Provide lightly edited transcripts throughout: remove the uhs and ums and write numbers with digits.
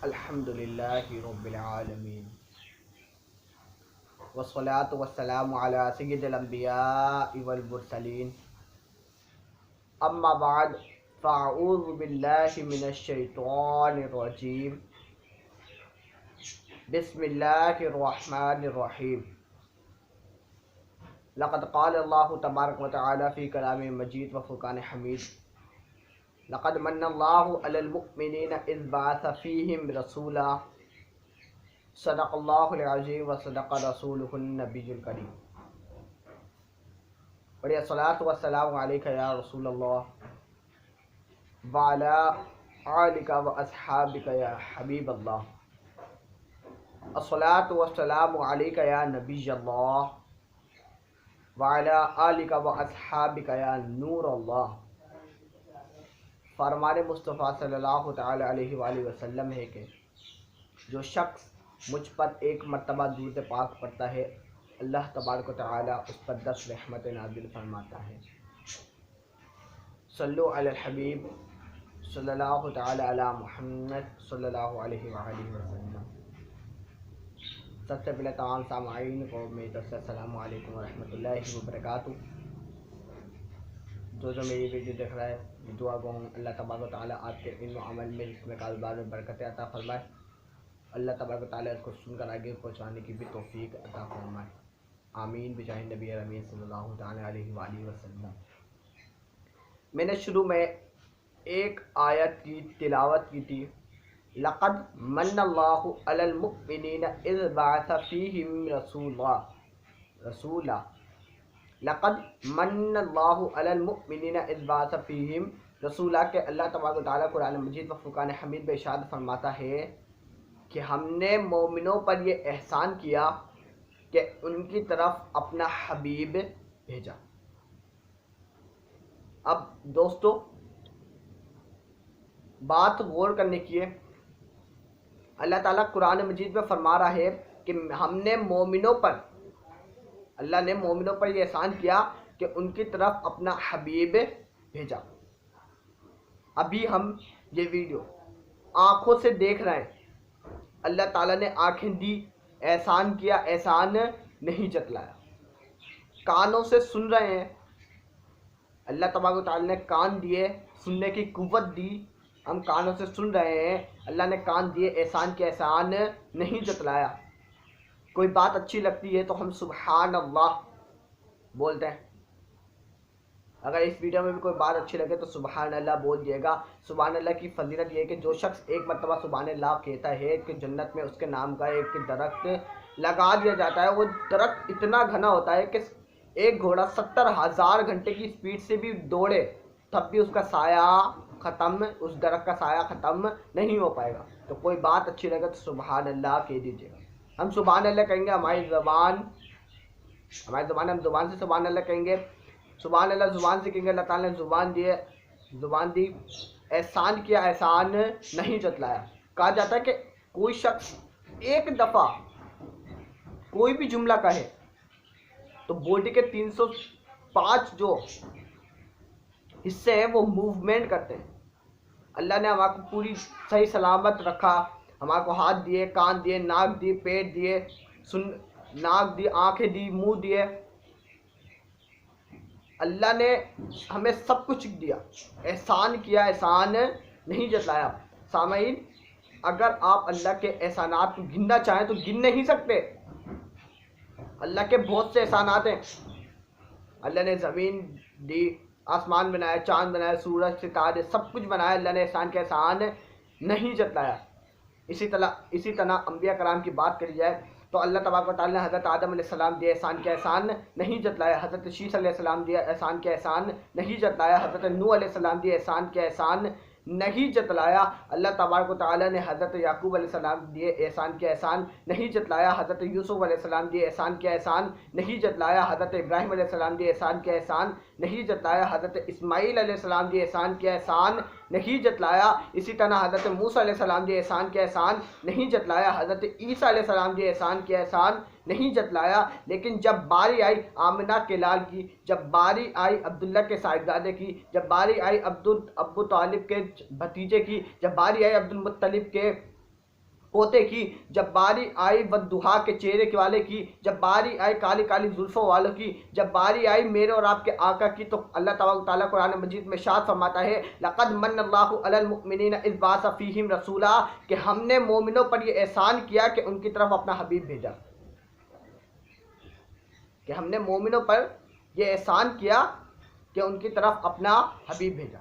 अल्हम्दुलिल्लाहि रब्बिल आलमीन वस्सलातु वस्सलामु अला सय्यिदिल अंबियाइ वल मुरसलीन अम्मा बाद फ़अऊज़ु बिल्लाहि मिनश शैतानिर रजीम बिस्मिल्लाहिर रहमानिर रहीम लक़द क़ाल अल्लाहु तबारक व तआला फ़ी कलामिल मजीद व फ़ुरक़ानिल हमीद लक़द मन्नल्लाहु अलल मुअमिनीना इज़ बअसा फ़ीहिम रसूला सदक़ल्लाहुल अज़ीम व सदक़ रसूलुहुन नबियुल करीम। बड़े सलात व सलाम अलैका या रसूलल्लाह व अला आलिका व अस्हाबिका या हबीबल्लाह। अस्सलातु वस्सलामु अलैका या नबियल्लाह व अला आलिका व अस्हाबिका या नूरल्लाह। फरमान मुस्तफ़ा सल्लल्लाहु तआला अलैहि वसल्लम है कि जो शख्स मुझ पर एक मर्तबा दूध पाक पड़ता है, अल्लाह तबारक व तआला उस पर 10 रहमत नाज़िल फरमाता है। सल्लु अलल हबीब सल्लल्लाहु तआला अला मुहम्मद सल्लल्लाहु अलैहि वसल्लम। सबसे पहले तमाम सामाईन को मेरी तरफ से अस्सलामु अलैकुम व रहमतुल्लाहि व बरकातुहू। जो मेरी वीडियो देख रहा है, दुआ गो अल्लाह तबारक व तआला आपके इल्म व अमल में, इसमें कारोबार में बरकत अता फरमाए। अल्लाह तबारक व तआला इसको सुनकर आगे पहुँचाने की भी तौफीक अता फरमाए। आमीन बिजाहि नबी अमीन सल्लल्लाहु तआला अलैहि वसल्लम। मैंने शुरू में एक आयत की तिलावत की थी, लक़द मन्नल्लाहु अलल मुअमिनीना इज़ बअसा फ़ीहिम रसूला। लक़द मन्नल्लाहु अलल मुअमिनीना इज़ बअसा फ़ीहिम रसूला के अल्लाह तबारक व तआला कुरान मजीद व फ़ुरक़ान हमीद में इरशाद फरमाता है कि हमने मोमिनों पर यह एहसान किया कि उनकी तरफ अपना हबीब भेजा। अब दोस्तों, बात गौर करने की है। अल्लाह ताला कुरान मजीद में फरमा रहा है कि हमने मोमिनों पर, अल्लाह ने मोमिनों पर यह एहसान किया कि उनकी तरफ अपना हबीब भेजा। अभी हम ये वीडियो आँखों से देख रहे हैं, अल्लाह ताला ने आँखें दी, एहसान किया, एहसान नहीं जतलाया। कानों से सुन रहे हैं, अल्लाह तबारक व तआला ने कान दिए, सुनने की कुव्वत दी, हम कानों से सुन रहे हैं, अल्लाह ने कान दिए, एहसान के एहसान नहीं जतलाया। कोई बात अच्छी लगती है तो हम सुबहान अल्लाह बोलते हैं। अगर इस वीडियो में भी कोई बात अच्छी लगे तो सुबहान अल्लाह बोल दिएगा। सुबहान अल्लाह की फजीलत ये है कि जो शख्स एक मरतबा सुबहान अल्लाह कहता है कि जन्नत में उसके नाम का एक दरख्त लगा दिया जाता है। वो दरख्त इतना घना होता है कि एक घोड़ा 70,000 घंटे की स्पीड से भी दौड़े तब भी उसका साया ख़त्म, उस दरख्त का साया ख़त्म नहीं हो पाएगा। तो कोई बात अच्छी लगे तो सुबहान अल्लाह कह दीजिएगा। हम सुबहान अल्लाह कहेंगे, हमारी ज़ुबान हम ज़ुबान से सुबहान अल्लाह कहेंगे। सुबहान अल्लाह ज़ुबान से कहेंगे। अल्लाह ताला ने ज़ुबान दी, एहसान किया, एहसान नहीं जतलाया। कहा जाता है कि कोई शख्स एक दफ़ा कोई भी जुमला कहे तो बॉडी के 305 जो हिस्से हैं वो मूवमेंट करते हैं। अल्लाह ने हमारे पूरी सही सलामत रखा, हमारे को हाथ दिए, कान दिए, नाक दिए, पेट दिए, नाक दी, आंखें दी, मुंह दिए। अल्लाह ने हमें सब कुछ दिया, एहसान किया, एहसान नहीं जतलाया। सामईन, अगर आप अल्लाह के एहसानात को गिनना चाहें तो गिन नहीं सकते। अल्लाह के बहुत से एहसानात हैं। अल्लाह ने ज़मीन दी, आसमान बनाया, चाँद बनाया, सूरज, सितारे, सब कुछ बनाया। अल्लाह ने एहसान के एहसान नहीं जतलाया। इसी तरह अंबिया कराम की बात करी जाए तो अल्लाह तबारक व तआला ने हज़रत आदम अलैहिस्सलाम दिए, एहसान के एहसान नहीं जतलाया। हज़रत शीश अलैहिस्सलाम दिए, एहसान के एहसान नहीं जतलाया। हज़रत नूह अलैहिस्सलाम दिए, एहसान के एहसान नहीं जतलाया। अल्लाह तबारक व तआला ने हज़रत याकूब अलैहिस्सलाम दिए, एहसान के एहसान नहीं जतलाया। हज़रत यूसुफ अलैहिस्सलाम दिए, एहसान के एहसान नहीं जतलाया। हज़रत इब्राहीम अलैहिस्सलाम दिए, एहसान के एहसान नहीं जतलाया। हज़रत इस्माईल अलैहिस्सलाम दिए, एहसान के एहसान नहीं जतलाया। इसी तरह हज़रत मूसा अलैहिस्सलाम दिए, एहसान के एहसान नहीं जतलाया। हज़रत ईसा अलैहिस्सलाम दिए, एहसान के एहसान नहीं जतलाया। लेकिन जब बारी आई आमिना के लाल की, जब बारी आई अब्दुल्ला के साहिबजादे की, जब बारी आई अब्बू तालिब के भतीजे की, जब बारी आई अब्दुल मुत्तलिब के पोते की, जब बारी आई वद्दुहा के चेहरे के वाले की, जब बारी आई काली काली जुल्फों वालों की, जब बारी आई मेरे और आपके आका की, तो अल्लाह तबारक तआला कुरान मजीद में शाद फरमाता है लक़द मन्नल्लाहु अलल मुमिनीना इज़ बअसा फ़ीहिम रसूला, कि हमने मोमिनों पर यह एहसान किया कि उनकी तरफ अपना हबीब भेजा, कि हमने मोमिनों पर यह एहसान किया कि उनकी तरफ अपना हबीब भेजा।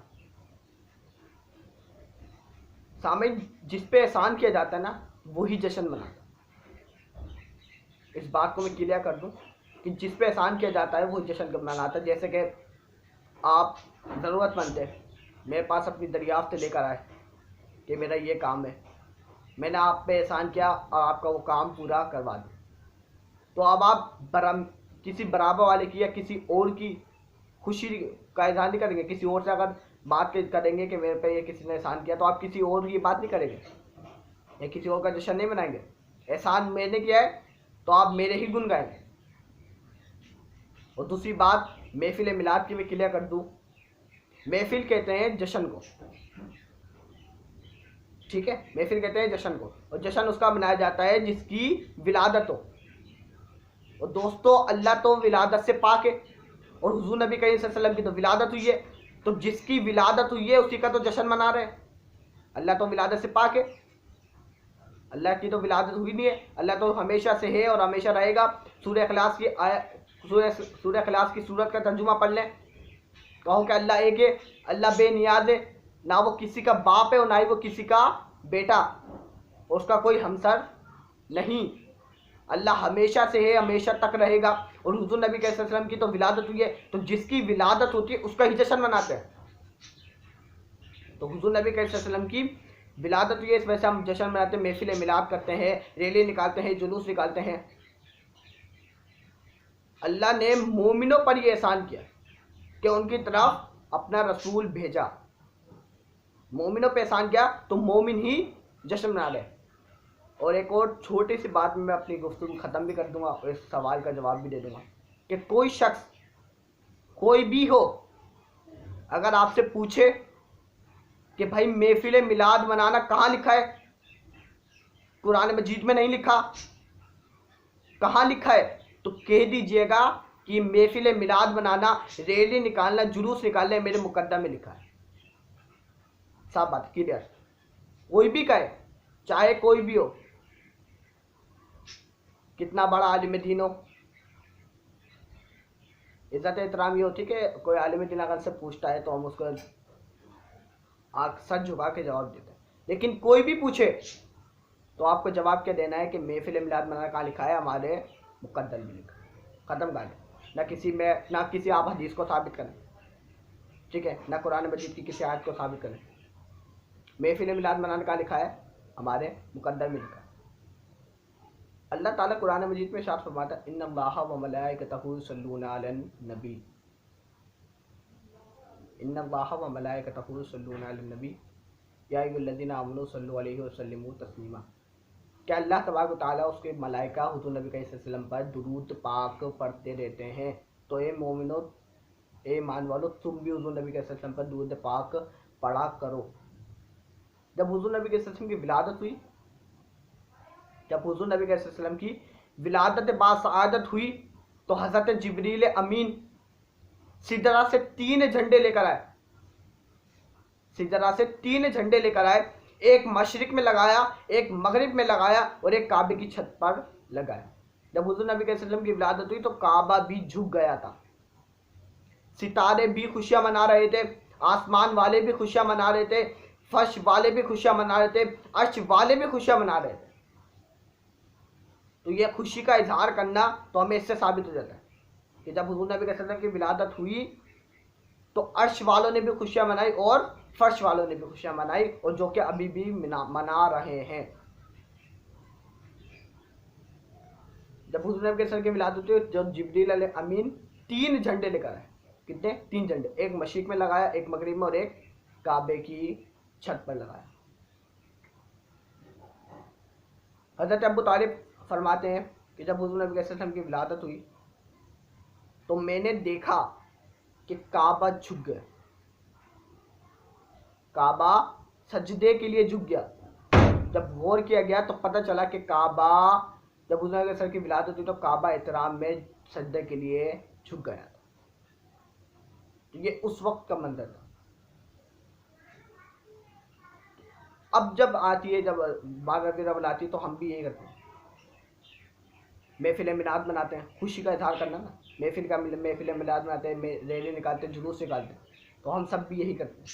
सामईन, जिस पे एहसान किया जाता है ना वही जश्न मनाता है। इस बात को मैं क्लियर कर दूं कि जिस पे एहसान किया जाता है वही जश्न मनाता है। जैसे कि आप ज़रूरतमंद थे, मेरे पास अपनी दरियाफ्त लेकर आए कि मेरा ये काम है, मैंने आप पे एहसान किया और आपका वो काम पूरा करवा दिया, तो अब आप किसी बराबर वाले की या किसी और की खुशी का इजहार नहीं करेंगे। किसी और से अगर बात करेंगे कि मेरे पे ये किसी ने एहसान किया, तो आप किसी और की बात नहीं करेंगे या किसी और का जश्न नहीं मनाएंगे। एहसान मैंने किया है तो आप मेरे ही गुण गाएंगे। और दूसरी बात महफिल मिलाद की मैं क्लियर कर दूं, महफिल कहते हैं जश्न को, ठीक है, महफिल कहते हैं जश्न को, और जश्न उसका मनाया जाता है जिसकी विलादत हो। और दोस्तों अल्लाह तो विलादत से पाक है और हुजूर नबी करीम सल्लल्लाहु अलैहि वसल्लम की तो विलादत हुई है, तो जिसकी विलादत हुई है उसी का तो जश्न मना रहे हैं। अल्लाह तो विलादत से पाक है, अल्लाह की तो विलादत हुई नहीं है, अल्लाह तो हमेशा से है और हमेशा रहेगा। सूरह इखलास की सूरत का तर्जुमा पढ़ लें, कहो कि अल्लाह एक है, अल्लाह बेनियाज है, ना वो किसी का बाप है और ना ही वो किसी का बेटा, उसका कोई हमसर नहीं, अल्लाह हमेशा से है, हमेशा तक रहेगा। और हुजूर नबी के सल्लल्लाहु अलैहि वसल्लम की तो विलादत हुई है, तो जिसकी विलादत होती है उसका ही जश्न मनाते हैं। तो हुजूर नबी के सल्लल्लाहु अलैहि वसल्लम की विलादत हुई है, इस वजह से हम जश्न मनाते हैं, महफिल मिलाद करते हैं, रैली निकालते हैं, जुलूस निकालते हैं। अल्लाह ने मोमिनों पर यह एहसान किया कि उनकी तरफ अपना रसूल भेजा। मोमिनों पर एहसान किया तो मोमिन ही जश्न मना रहे। और एक और छोटी सी बात में मैं अपनी गुफ्तगू ख़त्म भी कर दूंगा और इस सवाल का जवाब भी दे दूंगा कि कोई शख्स कोई भी हो अगर आपसे पूछे कि भाई महफिल मिलाद मनाना कहाँ लिखा है, कुरान मजीद में नहीं लिखा, कहाँ लिखा है, तो कह दीजिएगा कि महफिल मिलाद मनाना, रैली निकालना, जुलूस निकालना मेरे मुकद्दर में लिखा है। साफ बात, क्लियर। कोई भी कहे, चाहे कोई भी हो, कितना बड़ा आलिम दीन हो, इज्जत एहतराम ये होती है कि कोई आलिम दीन अगर से पूछता है तो हम उसको सर झुका के जवाब देते हैं। लेकिन कोई भी पूछे तो आपको जवाब क्या देना है कि महफिल मिलाद मनाना कहाँ लिखा है, हमारे मुकद्दर में लिखा है, ख़त्म गाने। ना किसी आप हदीस को साबित करें, ठीक है, ना कुरान मजीद की किसी आयत को साबित करें। महफिल मिलाद मनाना कहाँ लिखा है, हमारे मुकद्दर में लिखा है। अल्लाह ताला कुरान मजीद में इरशाद फरमाता है इन्नल्लाहा व मलाइकतहु युसल्लूना अलन नबी, इन्नल्लाहा व मलाइकतहु युसल्लूना अलन नबी या अय्युहल्लज़ीना आमनू सल्लु अलैहि व सल्लिमू तस्लीमा। क्या अल्लाह तबारक व तआला उसके मलाइका हुजूर नबी सल्लल्लाहु अलैहि वसल्लम पर दुरूद पाक पढ़ते रहते हैं। तो ए मोमिनो, ए ईमान वालो, तुम भी हुजूर नबी सल्लल्लाहु अलैहि वसल्लम पर दुरूद पाक पढ़ा करो। जब हुजूर नबी सल्लल्लाहु अलैहि वसल्लम की विलादत हुई, जब हुजूर नबी सल्लल्लाहु अलैहि वसल्लम की विलादत बासआदत हुई, तो हज़रत जिब्रील अमीन सिदरा से 3 झंडे लेकर आए, सिदरा से 3 झंडे लेकर आए। एक मशरिक में लगाया, एक मगरिब में लगाया और एक काबे की छत पर लगाया। जब हुजूर नबी सल्लल्लाहु अलैहि वसल्लम की विलादत हुई तो काबा भी झुक गया था, सितारे भी खुशियां मना रहे थे, आसमान वाले भी खुशियां मना रहे थे, फर्श वाले भी खुशियां मना रहे थे, अर्श वाले भी खुशियां मना रहे थे। तो यह खुशी का इजहार करना तो हमें इससे साबित हो जाता है कि जब हुजूर नबी सल्लल्लाहु अलैहि वसल्लम की विलादत हुई तो अर्श वालों ने भी खुशियां मनाई और फर्श वालों ने भी खुशियां मनाई, और जो कि अभी भी मना रहे हैं। जब हुजूर नबी सल्लल्लाहु अलैहि वसल्लम की विलादत हुई, जो जिब्रील अमीन 3 झंडे लेकर आए। कितने? 3 झंडे, एक मशरिक में लगाया, एक मगरिब में और एक काबे की छत पर लगाया। हज़रत अबू तालिब फरमाते हैं कि जब हुजूर नबी सल्लल्लाहु अलैहि वसल्लम की विलादत हुई तो मैंने देखा कि काबा झुक गया, काबा सजदे के लिए झुक गया। जब गौर किया गया तो पता चला कि काबा, जब हुज़ूर के सर की विलादत हुई तो काबा एहतराम में सजदे के लिए झुक गया था। तो ये उस वक्त का मंजर था। अब जब आती है, जब बाग रबीउल अव्वल आती है तो हम भी यही करते हैं, महफिल मिलाद मनाते हैं, खुशी का इजहार करना ना, महफिल मिलाद मनाते हैं, रैली निकालते हैं, जुलूस निकालते हैं, तो हम सब भी यही करते हैं।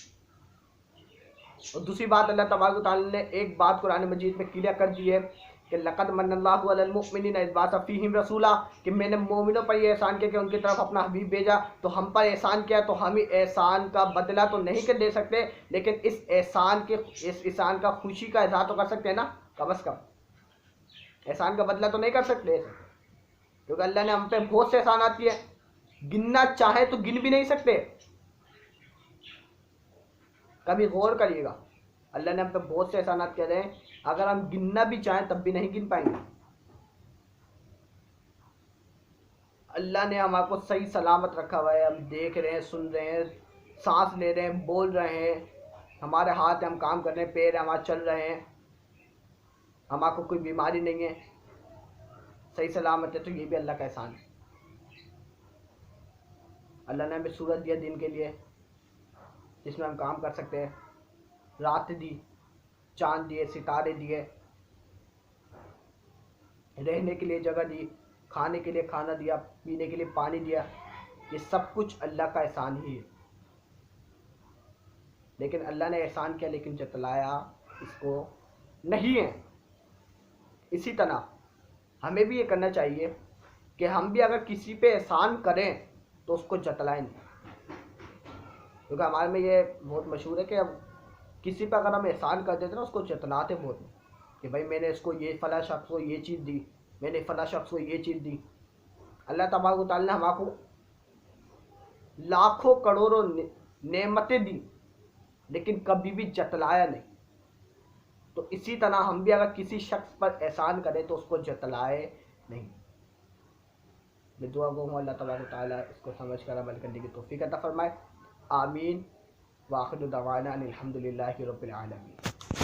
और दूसरी बात, अल्लाह तबारक व तआला ने एक बात कुरान मजीद में क्लियर कर दी है कि लक़द मन्नल्लाहु अलल मुमिनीना इज़ बअसा फ़ीहिम रसूला, कि मैंने मोमिनों पर ये एहसान किया कि उनकी तरफ अपना हबीब भेजा। तो हम पर एहसान किया तो हम ही एहसान का बदला तो नहीं कर दे सकते, लेकिन इस एहसान का खुशी का इजहार तो कर सकते हैं ना, कम अज़ कम। एहसान का बदला तो नहीं कर सकते, क्योंकि अल्लाह ने हम पे बहुत से एहसानात किए, गिनना चाहे तो गिन भी नहीं सकते। कभी गौर करिएगा, अल्लाह ने हम पे बहुत से एहसानात किए हैं, अगर हम गिनना भी चाहें तब भी नहीं गिन पाएंगे। अल्लाह ने हमको सही सलामत रखा हुआ है, हम देख रहे हैं, सुन रहे हैं, सांस ले रहे हैं, बोल रहे हैं, हमारे हाथ हैं, हम काम कर रहे हैं, पैर हैं, हमारे चल रहे हैं, हमको कोई बीमारी नहीं है, सही सलामत है, तो ये भी अल्लाह का एहसान है। अल्लाह ने हमें सूरज दिया दिन के लिए, जिसमें हम काम कर सकते हैं, रात दी, चांद दिए, सितारे दिए, रहने के लिए जगह दी, खाने के लिए खाना दिया, पीने के लिए पानी दिया, ये सब कुछ अल्लाह का एहसान ही है। लेकिन अल्लाह ने एहसान किया, लेकिन जतलाया इसको नहीं है। इसी तरह हमें भी ये करना चाहिए कि हम भी अगर किसी पे एहसान करें तो उसको जतलाएं नहीं, क्योंकि हमारे में ये बहुत मशहूर है कि अब किसी पर अगर हम एहसान कर देते ना, उसको जतलाते बहुत हैं कि भाई मैंने इसको ये फ़ला शख्स को ये चीज़ दी, मैंने फ़ला शख्स को ये चीज़ दी। अल्लाह तबारक व तआला ने हमको लाखों करोड़ों नेमतें दी, लेकिन कभी भी जतलाया नहीं। तो इसी तरह हम भी अगर किसी शख्स पर एहसान करें तो उसको जतलाए नहीं। मैं दुआ गो हूँ अल्लाह तबारक व तआला इसको समझ कर अमल करने की तौफीक अता फरमाए। आमीन। वाखिर दवाना अनिल हम्दुलिल्लाहि रब्बिल आलमीन।